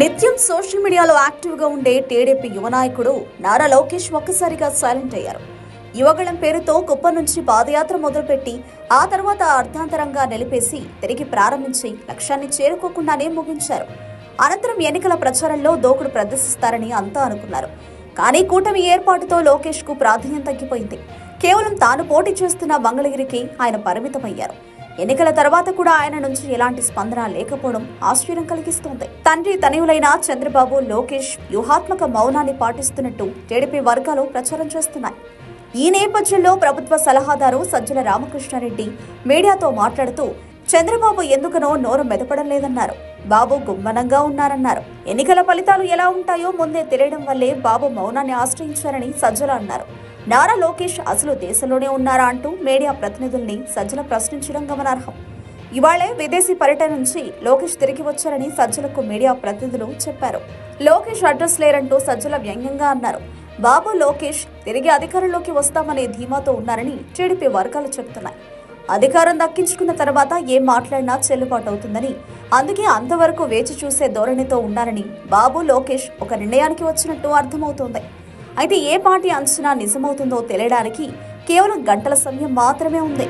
నిత్యం సోషల్ మీడియాలో యాక్టివ్గా ఉండే టీడీపీ యువ నాయకుడు నారా లోకేష్ ఒక్కసారిగా సైలెంట్ అయ్యారు. యువగళం పేరుతో కుప్పం నుంచి పాదయాత్ర మొదలుపెట్టి ఆ తర్వాత అర్ధాంతరంగా నిలిపేసి తిరిగి ప్రారంభించి లక్ష్యాన్ని చేరుకోకుండానే ముగించారు. అనంతరం ఎన్నికల ప్రచారంలో దూకుడు ప్రదర్శిస్తారని అంతా అనుకున్నారు. కానీ కూటమి ఏర్పాటుతో లోకేష్ కు ప్రాధాన్యం తగ్గిపోయింది. కేవలం తాను పోటీ చేస్తున్న మంగళగిరికి ఆయన పరిమితమయ్యారు. ఎన్నికల తర్వాత కూడా ఆయన నుంచి ఎలాంటి స్పందన లేకపోవడం ఆశ్చర్యం కలిగిస్తోంది. తండ్రి తనయులైన చంద్రబాబు లోకేష్ వ్యూహాత్మక మౌనాన్ని పాటిస్తున్నట్టు టీడీపీ వర్గాలు ప్రచారం చేస్తున్నాయి. ఈ నేపథ్యంలో ప్రభుత్వ సలహాదారు సజ్జల రామకృష్ణారెడ్డి మీడియాతో మాట్లాడుతూ చంద్రబాబు ఎందుకనో నోరు మెదపడం లేదన్నారు. బాబు గుమ్మనంగా ఉన్నారన్నారు. ఎన్నికల ఫలితాలు ఎలా ఉంటాయో ముందే తెలియడం వల్లే బాబు మౌనాన్ని ఆశ్రయించారని సజ్జల అన్నారు. నారా లోకేష్ అసలు దేశంలోనే ఉన్నారా అంటూ మీడియా ప్రతినిధుల్ని సజ్జల ప్రశ్నించడం గమనార్హం. ఇవాళే విదేశీ పర్యటన నుంచి లోకేష్ తిరిగి వచ్చారని సజ్జలకు మీడియా ప్రతినిధులు చెప్పారు. లోకేష్ అడ్రస్ లేరంటూ సజ్జల వ్యంగ్యంగా అన్నారు. బాబు లోకేష్ తిరిగి అధికారంలోకి వస్తామనే ధీమాతో ఉన్నారని టీడీపీ వర్గాలు చెబుతున్నాయి. అధికారం దక్కించుకున్న తర్వాత ఏం మాట్లాడినా చెల్లుబాటు అవుతుందని, అందుకే అంతవరకు వేచి చూసే ధోరణితో ఉన్నారని బాబు లోకేష్ ఒక నిర్ణయానికి వచ్చినట్టు అర్థమవుతోంది. అయితే ఏ పార్టీ అంచనా నిజమవుతుందో తెలియడానికి కేవలం గంటల సమయం మాత్రమే ఉంది.